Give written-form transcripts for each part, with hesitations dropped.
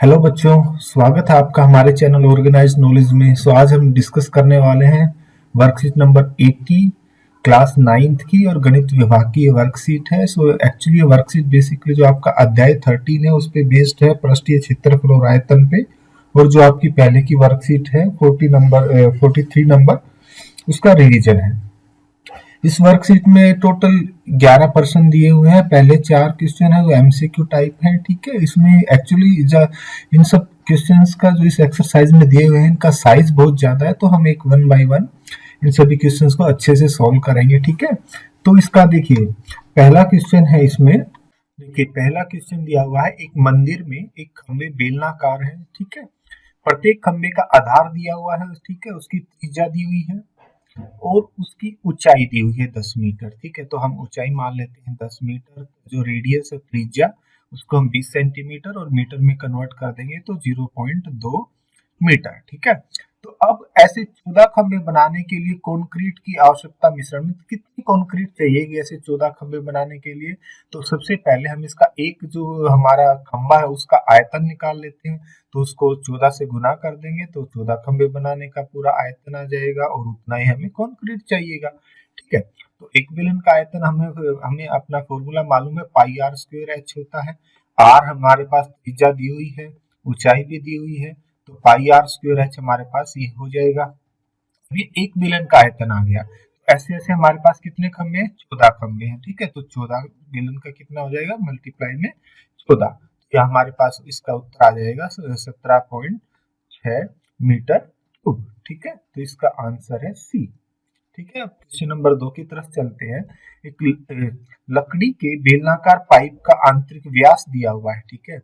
Hello बच्चों, स्वागत है आपका हमारे चैनल ऑर्गेनाइज नॉलेज में। आज हम डिस्कस करने वाले हैं वर्कशीट नंबर 80 क्लास 9th की और गणित विभाग की ये वर्कशीट है। एक्चुअली ये वर्कशीट बेसिकली जो आपका अध्याय 13 है उस पे बेस्ड है, पृष्ठीय क्षेत्रफल और आयतन पे। और जो आपकी पहले की वर्कशीट है 43 नंबर उसका रिवीजन है। इस वर्कशीट में टोटल 11 पर्सन दिए हुए हैं। पहले 4 क्वेश्चन है वो एमसीक्यू टाइप है, ठीक है। इसमें एक्चुअली इन सब क्वेश्चंस का जो इस एक्सरसाइज में दिए हुए हैं इनका साइज बहुत ज्यादा है, तो हम एक वन बाय वन इन सभी क्वेश्चंस को अच्छे से सॉल्व करेंगे, ठीक है। तो इसका देखिए पहला क्वेश्चन है। इसमें देखिए पहला क्वेश्चन दिया हुआ है, एक मंदिर में एक खंबे बेलनाकार है, ठीक है। प्रत्येक खंबे का आधार दिया हुआ है, ठीक है। उसकी त्रिज्या दी हुई है और उसकी ऊंचाई दी हुई है 10 मीटर, ठीक है। तो हम ऊंचाई मान लेते हैं 10 मीटर। जो रेडियस है त्रिज्या उसको हम 20 सेंटीमीटर और मीटर में कन्वर्ट कर देंगे तो 0.2 मीटर, ठीक है। तो अब ऐसे 14 खंबे बनाने के लिए कंक्रीट की आवश्यकता मिश्रण में कितनी कंक्रीट चाहिए ऐसे 14 खंबे बनाने के लिए। तो सबसे पहले हम इसका एक जो हमारा खंबा है उसका आयतन निकाल लेते हैं। तो उसको 14 से गुना कर देंगे तो 14 खंबे बनाने का पूरा आयतन आ जाएगा और उतना ही हमें कंक्रीट चाहिएगा, ठीक है। तो एक बेलन का आयतन हमें हमें अपना फॉर्मूला मालूम है, पाई आर स्क्वायर एच होता है। आर हमारे पास त्रिज्या दी हुई है, ऊंचाई भी दी हुई है, तो पाई आर स्क्वायर एच हमारे पास ये हो जाएगा। ये एक बेलन का आयतन आ गया। तो ऐसे ऐसे हमारे पास कितने खंबे हैं? 14 खंबे हैं, ठीक है। तो 14 बेलन का कितना हो जाएगा मल्टीप्लाई में 14, या हमारे पास इसका उत्तर आ जाएगा 17.6 मीटर क्यूब, ठीक है। तो इसका आंसर है सी, ठीक है। अब क्वेश्चन नंबर 2 की तरफ चलते हैं। एक लकड़ी के बेलनाकार पाइप का आंतरिक व्यास दिया हुआ है, ठीक है।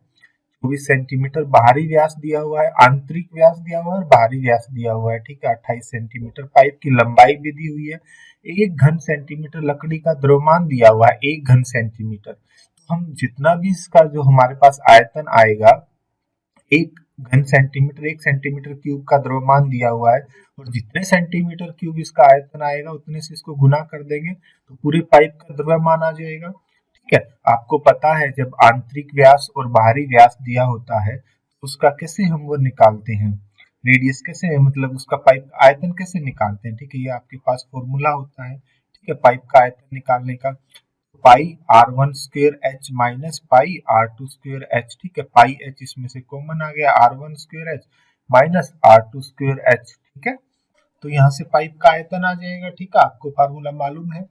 24 सेंटीमीटर बाहरी व्यास दिया हुआ है, आंतरिक व्यास दिया हुआ है और बाहरी व्यास दिया हुआ है, ठीक है। 28 सेंटीमीटर पाइप की लंबाई भी दी हुई है। 1 घन सेंटीमीटर लकड़ी का द्रव्यमान दिया हुआ है, 1 घन सेंटीमीटर। तो हम जितना भी इसका जो हमारे पास आयतन आएगा 1 घन सेंटीमीटर, 1 सेंटीमीटर क्यूब का द्रव्यमान दिया हुआ है और जितने सेंटीमीटर क्यूब इसका आयतन आएगा उतने से इसको गुना कर देंगे तो पूरे पाइप का द्रव्यमान आ जाएगा, ठीक है। आपको पता है जब आंतरिक व्यास और बाहरी व्यास दिया होता है तो उसका कैसे हम वो निकालते हैं, रेडियस कैसे, मतलब उसका पाइप आयतन कैसे निकालते हैं, ठीक है। ये आपके पास फॉर्मूला होता है, ठीक है, पाइप का आयतन निकालने का। Pi r one square h minus pi r two square h, ठीक है। पाई एच इसमें से कॉमन आ गया, r one square h minus r two square h, ठीक है। तो यहाँ से पाइप का आयतन आ जाएगा, ठीक है। आपको फार्मूला मालूम है,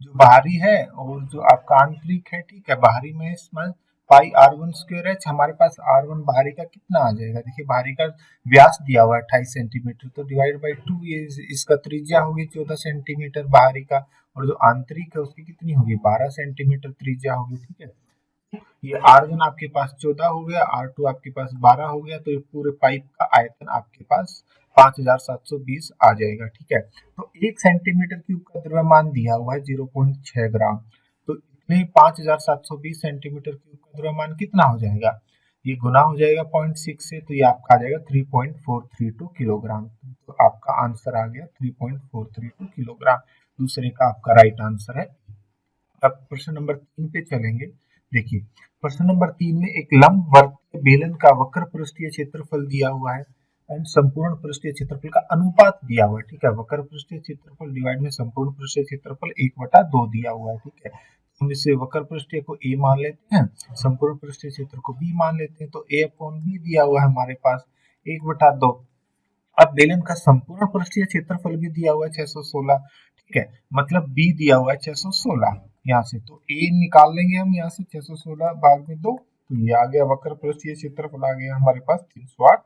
जो बाहरी है और जो आपका आंतरिक है, ठीक है। बाहरी में इसमें पाई आर वन स्क्वेयर एच, हमारे पास आर वन बाहरी का कितना आ जाएगा, देखिए बाहरी का व्यास दिया हुआ है 28 सेंटीमीटर, तो डिवाइड बाई 2, ये इसका त्रिज्या होगी 14 सेंटीमीटर बाहरी का, और जो आंतरिक है उसकी कितनी होगी 12 सेंटीमीटर त्रिज्या होगी, ठीक है। ये R1 आपके पास 14 हो गया, R2 आपके पास 12 हो गया, तो ये पूरे पाइप का आयतन आपके पास 5720 आ जाएगा, ठीक है। तो 1 सेंटीमीटर क्यूब का द्रव्यमान दिया हुआ है 0.6 ग्राम। तो इतने 5720 सेंटीमीटर क्यूब का द्रव्यमान कितना हो जाएगा, ये गुना हो जाएगा 0.6 से, तो ये आपका आ जाएगा 3.432 किलोग्राम। तो आपका आंसर आ गया 3.432 किलोग्राम। दूसरे का आपका राइट आंसर है। अब प्रश्न नंबर 3 पे चलेंगे। देखिए प्रश्न नंबर 3 में एक लंब वर्ग बेलन का वक्र पृष्ठीय क्षेत्रफल दिया हुआ है एंड संपूर्ण पृष्ठीय क्षेत्रफल का अनुपात दिया हुआ है, ठीक है। वक्र पृष्ठीय क्षेत्रफल डिवाइड में संपूर्ण पृष्ठीय क्षेत्रफल 1/2 दिया हुआ है, ठीक है। हम इसे वक्र पृष्ठीय को a मान लेते हैं, संपूर्ण पृष्ठीय क्षेत्र को b मान लेते हैं। तो a/b दिया हुआ है हमारे पास 1/2। अब बेलन का संपूर्ण पृष्ठीय क्षेत्रफल भी दिया हुआ है 616, ठीक है। मतलब बी दिया हुआ है 616 यहाँ से, तो ए निकाल लेंगे हम यहाँ से 616 भाग में 2, तो ये आ गया वक्र पृष्ठीय क्षेत्रफल आ गया हमारे पास 308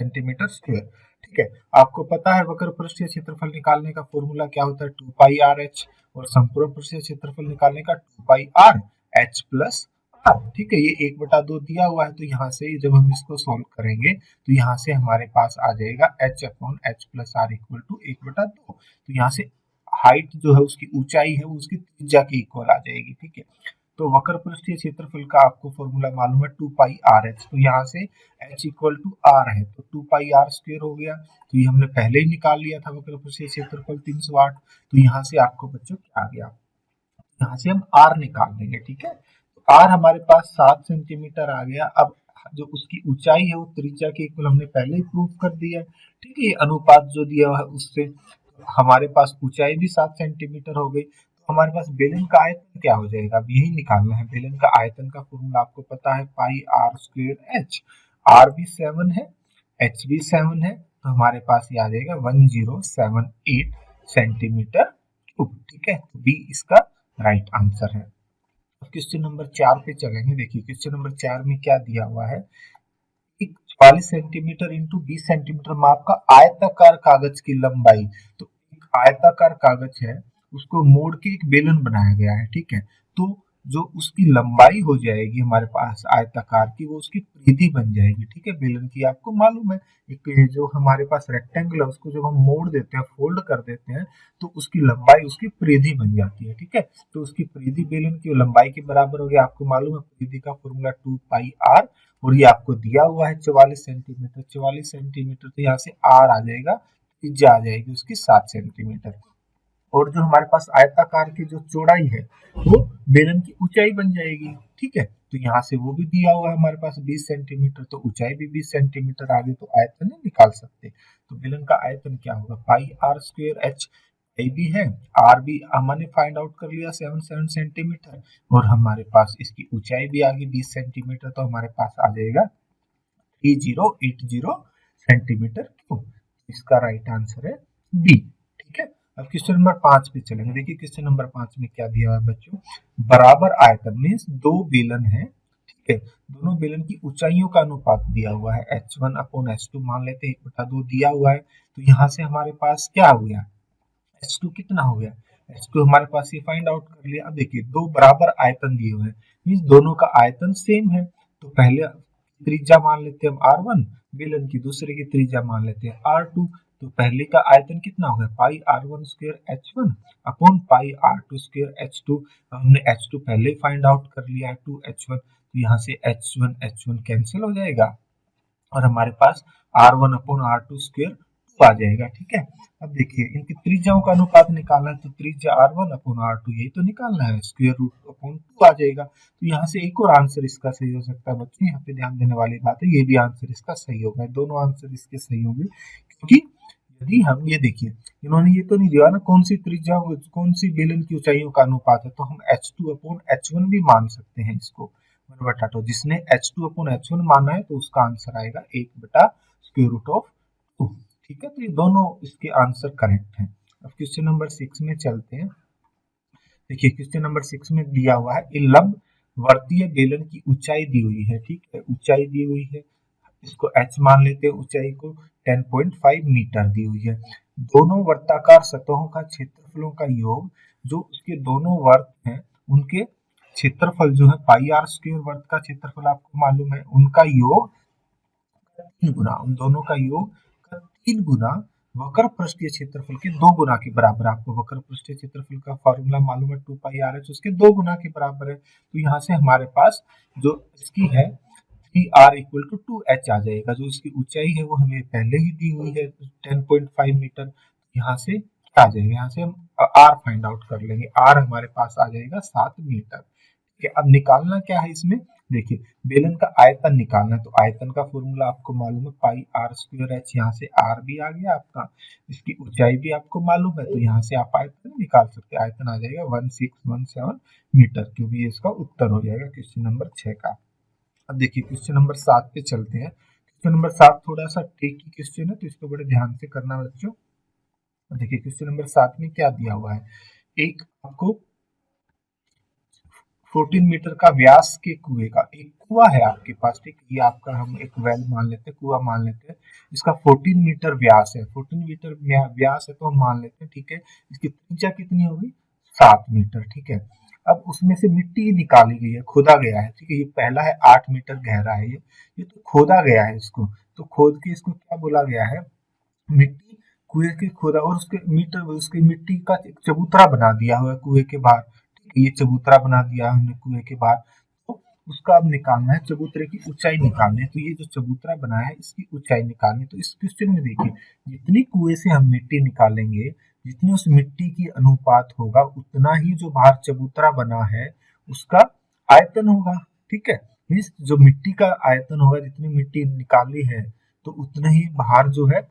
सेंटीमीटर स्क्वायर, ठीक है। आपको पता है वक्र पृष्ठीय क्षेत्रफल निकालने का फॉर्मूला क्या होता है, 2 पाई आर एच, और संपूर्ण पृष्ठीय क्षेत्रफल निकालने का 2 pi r H plus are, ठीक है। ये 1/2 दिया हुआ है, तो यहाँ से जब हम इसको सॉल्व करेंगे तो यहाँ से हमारे पास आ जाएगा H upon H plus R equal to 1/2। तो यहाँ से हाइट जो है उसकी ऊंचाई है वो उसकी त्रिज्या के इक्वल आ जाएगी, ठीक है। तो वक्र पृष्ठीय क्षेत्रफल का आपको फॉर्मूला मालूम है 2 पाई आर एच, तो यहाँ से एच इक्वल टू आर है तो 2 पाई आर स्क्वायर हो गया, तो ये हमने पहले ही निकाल लिया था वक्र पृष्ठीय क्षेत्रफल 308। तो यहाँ से आपको बच्चों क्या आ गया, यहाँ से हम आर निकाल देंगे, ठीक है। तो आर हमारे पास 7 सेंटीमीटर आ गया। अब जो उसकी ऊंचाई है वो त्रिज्या के इक्वल हमने पहले ही प्रूव कर दिया है। ठीक है, ये अनुपात जो दिया हुआ है उससे हमारे पास ऊंचाई भी 7 सेंटीमीटर हो गई। तो हमारे पास बेलन का आयतन क्या हो जाएगा, अब यही निकालना है। बेलन का आयतन का फॉर्मूला आपको पता है, पाई आर स्क्वायर एच। आर भी 7 है, एच भी 7 है, तो हमारे पास ये आ जाएगा 1078 सेंटीमीटर क्यूब। ठीक है, तो बी इसका राइट आंसर है। अब क्वेश्चन नंबर 4 पे चलेंगे। देखिए क्वेश्चन नंबर 4 में क्या दिया हुआ है, एक 44 सेंटीमीटर इंटू 20 सेंटीमीटर माप का आयताकार कागज की लंबाई। तो एक आयताकार कागज है, उसको मोड़ के एक बेलन बनाया गया है। ठीक है, तो जो उसकी लंबाई हो जाएगी हमारे पास आयताकार की, वो उसकी परिधि बन जाएगी। ठीक है, बेलन की आपको मालूम है, एक जो हमारे पास रेक्टेंगल है उसको जब हम मोड़ देते हैं, फोल्ड कर देते हैं, तो उसकी लंबाई उसकी परिधि बन जाती है। ठीक है, तो उसकी परिधि बेलन की लंबाई के बराबर होगी। आपको मालूम है परिधि का फॉर्मूला 2 पाई आर, और ये आपको दिया हुआ है 44 सेंटीमीटर। 44 सेंटीमीटर तो यहाँ से आर आ जाएगा, त्रिज्या आ जाएगी उसकी 7 सेंटीमीटर। और जो हमारे पास आयताकार की जो चौड़ाई है वो बेलन की ऊंचाई बन जाएगी। ठीक है, तो यहाँ से वो भी दिया हुआ है हमारे पास 20 सेंटीमीटर, तो ऊंचाई भी 20 सेंटीमीटर आगे, तो आयतन नहीं निकाल सकते। तो बेलन का आयतन क्या होगा, पाई आर स्क्वायर एच। ए भी है, आर भी हमने फाइंड आउट कर लिया 7 सेंटीमीटर, और हमारे पास इसकी ऊंचाई भी आ गई 20 सेंटीमीटर, तो हमारे पास आ जाएगा 3080 सेंटीमीटर क्यूब। इसका राइट आंसर है बी। ठीक है, अब क्वेश्चन नंबर 5 पे चलेंगे। देखिए क्वेश्चन नंबर 5 में क्या दिया हुआ है बच्चों, बराबर आयतन मीन्स दो बेलन है। ठीक है, दोनों बेलन की ऊंचाइयों का अनुपात दिया हुआ है, h1/h2 मान लेते हैं, 1/2 दिया हुआ है। तो यहाँ से हमारे पास क्या हो गया, h2 कितना हो गया, h2 हमारे पास ये फाइंड आउट कर लिया। अब देखिए दो बराबर आयतन दिए हुए हैं, मीन्स दोनों का आयतन सेम है। तो पहले त्रिज्या मान लेते हैं हम r1, बेलन की दूसरे की त्रिज्या मान लेते हैं r2। तो पहले का आयतन कितना होगा, पाई r1 square h1 upon pi r2 square h2। हमने h2 पहले ही फाइंड आउट कर लिया है 2h1, तो यहाँ से h1 कैंसिल हो जाएगा, और हमारे पास r1 अपॉन r2 स्क्वायर आ जाएगा। ठीक है, अब देखिए इनकी त्रिज्याओं का अनुपात निकालना है, तो त्रिज्या r1 अपॉन r2 यही तो निकालना है, स्क्वायर रूट अपॉन 2 आ जाएगा। तो यहाँ से एक और आंसर इसका सही हो सकता है बच्चों, यहाँ पे ध्यान देने वाली बात है, ये भी आंसर इसका सही होगा, दोनों आंसर इसके सही होंगे। क्योंकि यदि हम ये देखिए, इन्होंने ये तो नहीं दिया ना कौन सी त्रिज्या कौन सी बेलन की ऊंचाइयों का अनुपात है, तो हम h2 अपॉन h1 भी मान सकते हैं इसको। 1/2, जिसने h2 अपॉन h1 माना है तो उसका आंसर आएगा 1/√2। ठीक है, तो ये दोनों इसके आंसर करेक्ट हैं। अब क्वेश्चन नंबर 6 में चलते हैं। देखिए क्वेश्चन नंबर 6 में दिया हुआ है, एक लंब वर्तीय बेलन की ऊंचाई दी हुई है। ठीक है, ऊंचाई दी हुई है, इसको h मान लेते हैं, ऊंचाई को 10.5 मीटर दी हुई है। दोनों वर्ताकार सतहों का क्षेत्रफलों का योग, जो उसके दोनों वर्त हैं उनके क्षेत्रफल जो है पाई आर स्क्वायर, वर्त का क्षेत्रफल आपको मालूम है, उनका योग 3 गुना, उन दोनों का योग का 3 गुना वक्र पृष्ठीय क्षेत्रफल के 2 गुना के बराबर। आपको वक्र पृष्ठीय क्षेत्रफल का फॉर्मूला मालूम है 2 पाई आर एच, उसके 2 गुना के बराबर है। तो यहाँ से हमारे पास जो इसकी है 3r इक्वल टू 2h आ जाएगा। जो इसकी ऊंचाई है वो हमें पहले ही दी हुई है 10.5 मीटर, यहाँ से क्या आ जाएगा, यहाँ से हम r फाइंड आउट कर लेंगे, r हमारे पास आ जाएगा 7 मीटर। ठीक है, अब निकालना क्या है इसमें, देखिए बेलन का आयतन निकालना है, तो आयतन का फॉर्मूला आपको मालूम है पाई आर स्क्वायर एच, यहाँ से r भी आ गया आपका, इसकी ऊंचाई भी आपको मालूम है, तो यहाँ से आप आयतन निकाल सकते हैं। आयतन आ जाएगा 1617 मीटर क्यूब, ये इसका उत्तर हो जाएगा क्वेश्चन नंबर 6 का। अब देखिए क्वेश्चन नंबर 7 पे चलते हैं। क्वेश्चन नंबर 7 थोड़ा सा ट्रिकी क्वेश्चन है, तो इसको बड़े ध्यान से करना बच्चों। देखिए क्वेश्चन नंबर 7 में क्या दिया हुआ है, एक आपको 14 मीटर का व्यास के कुएं का एक कुआ है आपके पास। ठीक, ये आपका हम एक वेल मान लेते हैं, कुआ मान लेते हैं, इसका 14 मीटर व्यास है, 14 मीटर व्यास है तो हम मान लेते हैं। ठीक है, इसकी त्रिज्या कितनी होगी, 7 मीटर। ठीक है, अब उसमें से मिट्टी निकाली गई है, खोदा गया है। ठीक है, ये पहला है 8 मीटर गहरा है, ये तो खोदा गया है, इसको तो खोद के इसको क्या बोला गया है, मिट्टी कुएं के खोदा, और उसके मीटर उसके मिट्टी का एक चबूतरा बना दिया हुआ है कुएं के बाहर। ठीक है, ये चबूतरा बना दिया हमने कुएं के बाहर, तो उसका अब निकालना है, चबूतरे की ऊंचाई निकालनी है। तो ये जो चबूतरा बनाया है इसकी ऊंचाई निकालनी है। तो इस क्वेश्चन में देखिए, जितनी कुएं से हम मिट्टी निकालेंगे, जितनी उस मिट्टी की अनुपात होगा, उतना ही जो बाहर चबूतरा बना है उसका आयतन होगा। ठीक है, मीन्स जो मिट्टी का आयतन होगा, जितनी मिट्टी निकाली है तो उतना ही बाहर जो है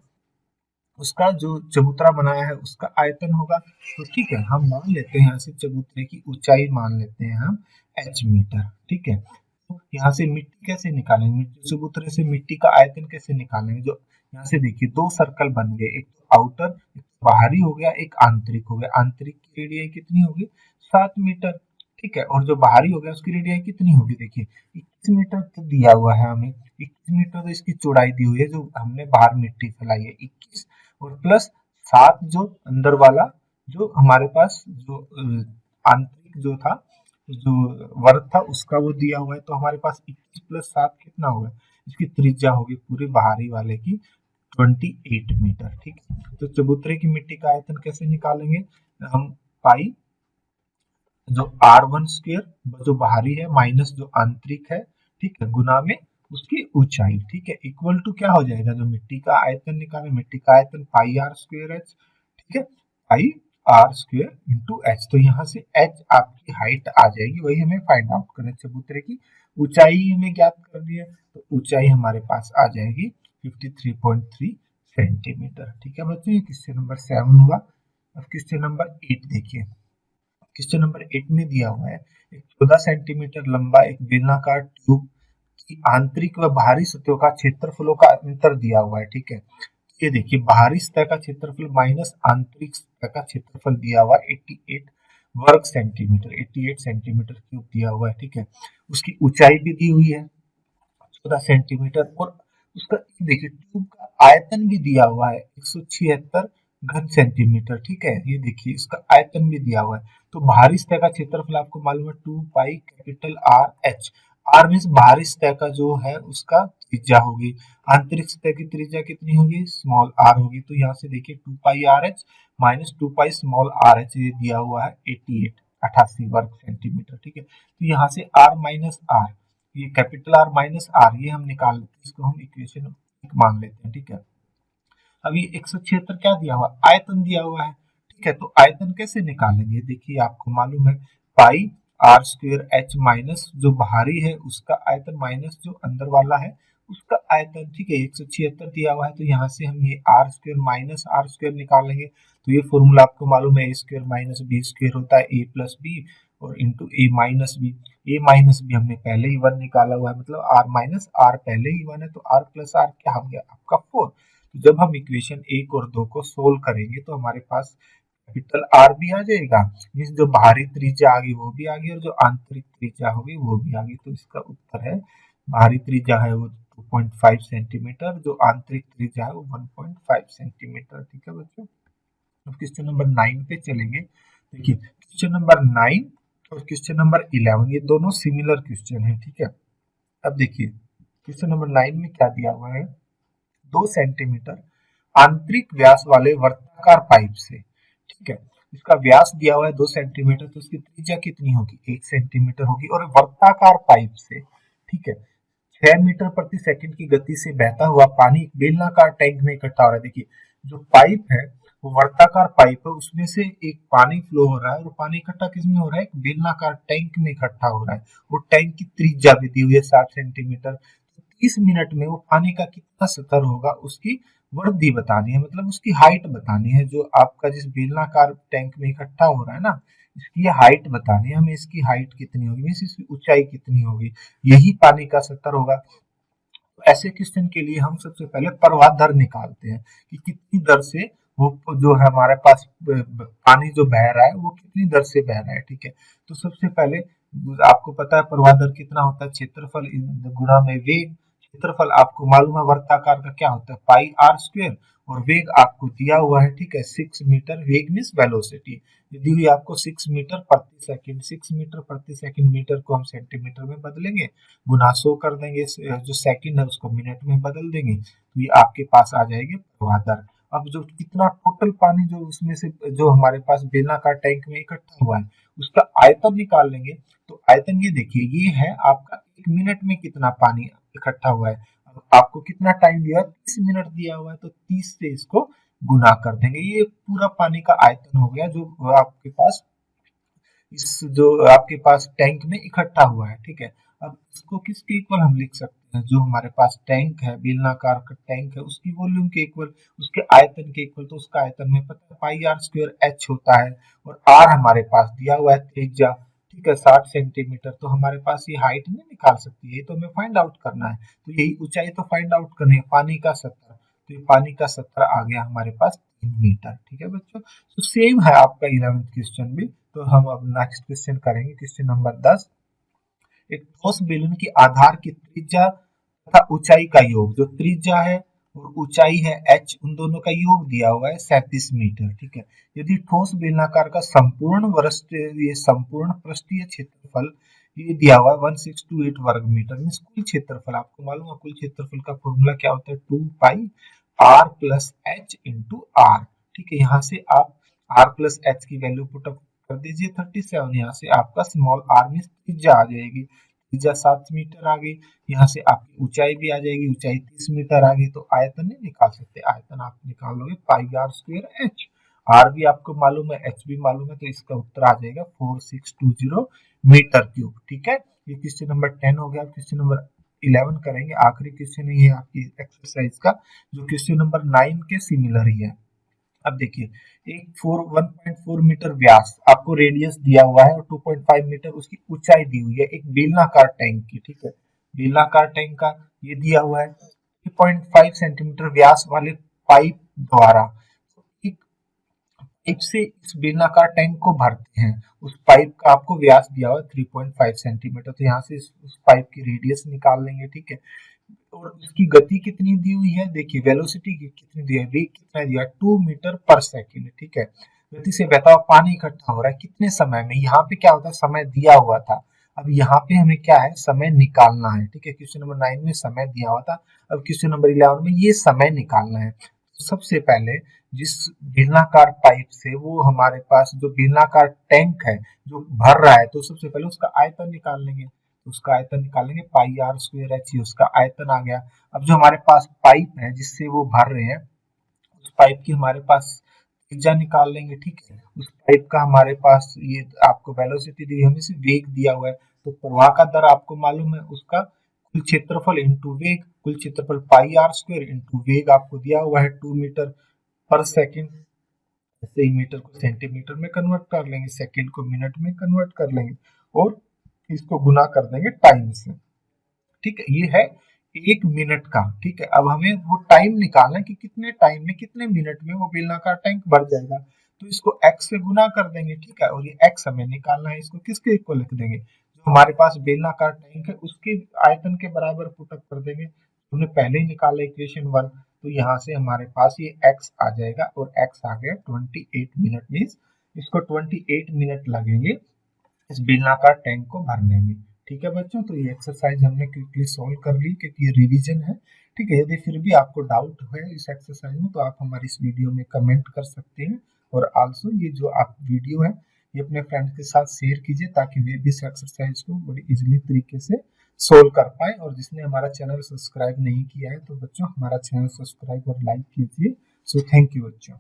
उसका जो चबूतरा बनाया है उसका आयतन होगा। तो ठीक है, हम मान लेते हैं यहाँ से चबूतरे की ऊंचाई मान लेते हैं हम h मीटर। ठीक है, तो यहाँ से मिट्टी कैसे निकालेंगे, चबूतरे से मिट्टी का आयतन कैसे निकालेंगे। जो यहाँ से देखिए दो सर्कल बन गए, एक तो आउटर, एक तो बाहरी हो गया, एक आंतरिक हो गया। आंतरिक की रेडियाई कितनी होगी, 7 मीटर। ठीक है, और जो बाहरी हो गया उसकी रेडियाई कितनी होगी, देखिए 21 मीटर तो दिया हुआ है हमें। 21 मीटर तो इसकी चौड़ाई दी हुई है, जो हमने बाहर मिट्टी फैलाई है 21, और प्लस 7 जो अंदर वाला जो हमारे पास जो आंतरिक जो था, जो वर्ग था उसका वो दिया हुआ है। तो हमारे पास 21 प्लस 7 कितना होगा, इसकी त्रिज्या होगी पूरे बाहरी वाले की 28 मीटर। ठीक है, तो चबूतरे की मिट्टी का आयतन कैसे निकालेंगे हम, पाई जो r1 स्क्वायर जो बाहरी है माइनस जो आंतरिक है, ठीक है, गुना में उसकी ऊंचाई। ठीक है, इक्वल टू क्या हो जाएगा, जो मिट्टी का आयतन निकाले, मिट्टी का आयतन पाई आर स्क्वायर एच। ठीक है, पाई आर स्क्वायर इंटू एच। तो यहाँ से एच आपकी हाइट आ जाएगी, वही हमें फाइंड आउट करना है। चबूतरे की ऊंचाई हमें ज्ञात करनी है, तो ऊंचाई हमारे पास आ जाएगी 53.3 सेंटीमीटर। ठीक है बच्चों, ये क्वेश्चन नंबर 7 हुआ। अब क्वेश्चन नंबर 8 देखिए। क्वेश्चन नंबर 8 में दिया हुआ है एक 14 सेंटीमीटर लंबा एक बेलनाकार ट्यूब की आंतरिक व बाहरी सतहों का क्षेत्रफलों का अंतर दिया हुआ है। ठीक है, ये देखिए बाहरी सतह का क्षेत्रफल माइनस आंतरिक सतह का क्षेत्रफल दिया हुआ है 88 वर्ग सेंटीमीटर, 88 सेंटीमीटर क्यूब दिया हुआ है। ठीक है, उसकी ऊंचाई भी दी हुई है 14 सेंटीमीटर, और उसका देखिए ट्यूब का आयतन भी दिया हुआ है 176 घन सेंटीमीटर। ठीक है, ये देखिए इसका आयतन भी दिया हुआ है। तो बाहरी सतह का क्षेत्रफल आपको मालूम है 2 pi capital R H. R means बाहरी सतह का जो है उसका त्रिज्या होगी, आंतरिक सतह की त्रिज्या कितनी होगी, स्मॉल आर होगी। तो यहाँ से देखिए 2 pi r h minus 2 pi small r h, ये दिया हुआ है 88 वर्ग सेंटीमीटर। ठीक है, तो यहाँ से आर माइनस आर, ये कैपिटल आर माइनस आर, ये हम निकाल लेते हैं, इसको हम इक्वेशन मान लेते हैं। ठीक है, अब ये 176 क्या दिया हुआ, आयतन दिया हुआ है। ठीक है, तो आयतन कैसे निकालेंगे, देखिए आपको मालूम है पाई आर स्क्वायर एच माइनस जो बाहरी है उसका आयतन माइनस जो अंदर वाला है उसका आयतन। ठीक है, 176 दिया हुआ है, तो यहाँ से हम ये R square minus R square निकालेंगे। तो ये फॉर्मूला आपको मालूम है, A square minus B square होता है ए प्लस बी और into A minus B. A minus B हमने पहले ही 1 निकाला हुआ है, मतलब आर माइनस आर पहले ही 1 है, तो आर प्लस आर क्या हो गया आपका 4। तो जब हम इक्वेशन 1 और 2 को सोल्व करेंगे तो हमारे पास कैपिटल आर भी आ जाएगा, मीन्स जो बाहरी त्रिज्या आ गई वो भी आ गई, और जो आंतरिक त्रिज्या होगी वो भी आ गई। तो इसका उत्तर है, बाहरी त्रिज्या है वो 2.5 सेंटीमीटर, जो आंतरिक त्रिज्या है वो 1.5 सेंटीमीटर। ठीक है बच्चों, अब क्वेश्चन नंबर 9 पे चलेंगे। देखिए क्वेश्चन नंबर 9 और क्वेश्चन नंबर 11 ये दोनों सिमिलर क्वेश्चन है। ठीक है, अब देखिए क्वेश्चन नंबर 9 में क्या दिया हुआ है, 2 सेंटीमीटर आंतरिक व्यास वाले वर्ताकार पाइप से, ठीक है, इसका व्यास दिया हुआ है 2 सेंटीमीटर, तो इसकी त्रिज्या कितनी होगी, 1 सेंटीमीटर होगी, और वर्ताकार पाइप से, ठीक है, 6 मीटर प्रति सेकंड की गति से बहता हुआ पानी एक बेलनाकार टैंक में इकट्ठा हो रहा है। देखिए जो पाइप है वो वर्ताकार पाइप है, उसमें से एक पानी फ्लो हो रहा है, और पानी इकट्ठा किस में हो रहा है, एक बेलनाकार टैंक में इकट्ठा हो रहा है। वो टैंक की त्रिज्या भी दी हुई है 60 सेंटीमीटर। 30 मिनट में वो पानी का कितना स्तर होगा उसकी वृद्धि बतानी है, मतलब उसकी हाइट बतानी है। जो आपका जिस बेलनाकार टैंक में इकट्ठा हो रहा है ना, इसकी हाइट बतानी है हमें, इसकी हाइट कितनी होगी, मीन्स इसकी ऊंचाई कितनी होगी, यही पानी का स्तर होगा। तो ऐसे क्वेश्चन के लिए हम सबसे पहले प्रवाह दर निकालते हैं कि कितनी दर से वो जो है हमारे पास पानी जो बह रहा है वो कितनी दर से बह रहा है। ठीक है, तो सबसे पहले आपको पता है प्रवाह दर कितना होता है, क्षेत्रफल गुणा में वेग। क्षेत्रफल आपको मालूम है वर्ताकार का क्या होता है, पाई आर स्क्वायर, और वेग आपको दिया हुआ है, ठीक है, 6 मीटर, वेग मीन्स वेलोसिटी दी हुई आपको 6 मीटर प्रति सेकंड। 6 मीटर प्रति सेकंड, मीटर को हम सेंटीमीटर में बदलेंगे, गुना 100 कर देंगे, जो सेकंड है उसको मिनट में बदल देंगे, तो ये आपके पास आ जाएगी प्रवाह दर। अब जो कितना टोटल पानी जो उसमें से जो हमारे पास बेलनाकार टैंक में इकट्ठा हुआ है उसका आयतन निकाल लेंगे। तो आयतन ये देखिए, ये है आपका 1 मिनट में कितना पानी इकट्ठा हुआ है। आपको कितना टाइम दिया है, 30 मिनट दिया हुआ है, तो 30 से इसको गुना कर देंगे, ये पूरा पानी का आयतन हो गया जो आपके पास इस जो आपके पास टैंक में इकट्ठा हुआ है। ठीक है, अब इसको किसके इक्वल हम लिख सकते हैं, जो हमारे पास टैंक है, बेलनाकार का टैंक है, उसकी वॉल्यूम के इक्वल, उसके आयतन के इक्वल। तो उसका आयतन में पता है पाई आर स्क्वायर एच होता है, और आर हमारे पास दिया हुआ है त्रिज्या, ठीक है 60 सेंटीमीटर। तो हमारे पास ये हाइट नहीं निकाल सकती है, तो हमें फाइंड आउट करना है। तो यही ऊंचाई तो फाइंड आउट करनी है, पानी का सतह, तो ये पानी का सतह आ गया हमारे पास 3 मीटर। ठीक है बच्चों, तो सेम है आपका 11th क्वेश्चन भी। तो हम अब नेक्स्ट क्वेश्चन करेंगे, क्वेश्चन नंबर 10। एक ठोस बेलन की आधार की त्रिज्या तथा ऊंचाई का योग, जो त्रिज्या है और ऊंचाई है h, उन दोनों का योग दिया हुआ है 37 मीटर। ठीक है, यदि ठोस बेलनाकार का संपूर्ण पृष्ठीय क्षेत्रफल ये दिया हुआ है 1628 वर्ग मीटर, मीन कुल क्षेत्रफल, आपको मालूम है कुल क्षेत्रफल का फॉर्मूला क्या होता है, 2 pi r plus h into r. ठीक है, यहाँ से आप आर प्लस एच की वैल्यू पुट अप कर दीजिए 37, यहाँ से आपका स्मॉल आर में त्रिज्या आ जाएगी, त्रिज्या 7 मीटर आ गई। यहाँ से आपकी ऊंचाई भी आ जाएगी, ऊंचाई 30 मीटर आ गई। तो आयतन नहीं निकाल सकते, आयतन आप निकाल लोगे पाई आर स्क्वायर एच, आर भी आपको मालूम है, एच भी मालूम है, तो इसका उत्तर आ जाएगा 4620 मीटर क्यूब। ठीक है, ये क्वेश्चन नंबर 10 हो गया। क्वेश्चन नंबर 11 करेंगे, आखिरी क्वेश्चन है ये आपकी एक्सरसाइज का, जो क्वेश्चन नंबर 9 के सिमिलर ही है। अब देखिए, एक 1.4 मीटर व्यास आपको रेडियस दिया हुआ है और 2.5 मीटर उसकी ऊंचाई दी हुई है एक बेलनाकार टैंक की। ठीक है, बेलनाकार टैंक का ये दिया हुआ है 3.5 सेंटीमीटर व्यास वाले पाइप द्वारा, एक पाइप से इस बेलनाकार टैंक को भरते हैं। उस पाइप का आपको व्यास दिया हुआ है 3.5 सेंटीमीटर, तो यहाँ से उस पाइप की रेडियस निकाल लेंगे। ठीक है, और उसकी गति कितनी दी हुई है, देखिए वेलोसिटी कितनी दी है, वेग कितना दिया है, 2 मीटर पर सेकेंड। ठीक है, गति से बहता हुआ पानी इकट्ठा हो रहा है कितने समय में, यहाँ पे क्या होता है समय दिया हुआ था, अब यहाँ पे हमें क्या है समय निकालना है। ठीक है, क्वेश्चन नंबर 9 में समय दिया हुआ था, अब क्वेश्चन नंबर 11 में ये समय निकालना है। सबसे पहले जिस बेलनाकार पाइप से वो हमारे पास जो बेलनाकार टैंक है जो भर रहा है, तो सबसे पहले उसका आयतन निकाल लेंगे, उसका आयतन निकालेंगे पाई आर स्क्वायर एच, उसका आयतन आ गया। अब जो हमारे पास पाइप है जिससे वो भर रहे हैं, उस पाइप की हमारे पास त्रिज्या निकाल लेंगे। ठीक है, उस पाइप का हमारे पास ये आपको वेलोसिटी दी, हमें से वेग दिया हुआ है, तो प्रवाह का दर आपको मालूम है, उसका कुल क्षेत्रफल इंटू वेग, कुल क्षेत्रफल पाई आर स्क्वायर इंटू वेग आपको दिया हुआ है 2 मीटर पर सेकेंड। ऐसे ही मीटर को सेंटीमीटर में कन्वर्ट कर लेंगे, सेकेंड को मिनट में कन्वर्ट कर लेंगे, और इसको गुना कर देंगे टाइम से। ठीक है, ये है 1 मिनट का। ठीक है, अब हमें वो टाइम निकालना है कि कितने टाइम में, कितने मिनट में वो बेलनाकार टैंक भर जाएगा, तो इसको x से गुना कर देंगे। ठीक है, और ये x हमें निकालना है, इसको किसके इक्वल लिख देंगे, जो हमारे पास बेलनाकार टैंक है उसके आयतन के बराबर पुटअप कर देंगे। हमने पहले ही निकाला इक्वेशन 1, तो यहाँ से हमारे पास ये x आ जाएगा, और x आ गया 28 मिनट, मीन्स इसको 28 मिनट लगेंगे इस बेलनाकार टैंक को भरने में। ठीक है बच्चों, तो ये एक्सरसाइज हमने क्विकली सॉल्व कर ली क्योंकि ये रिवीजन है। ठीक है, यदि फिर भी आपको डाउट है इस एक्सरसाइज में, तो आप हमारी इस वीडियो में कमेंट कर सकते हैं, और आल्सो ये जो आप वीडियो है ये अपने फ्रेंड्स के साथ शेयर कीजिए, ताकि वे भी इस एक्सरसाइज को बड़ी इजीली तरीके से सोल्व कर पाए। और जिसने हमारा चैनल सब्सक्राइब नहीं किया है, तो बच्चों हमारा चैनल सब्सक्राइब और लाइक कीजिए। सो थैंक यू बच्चों।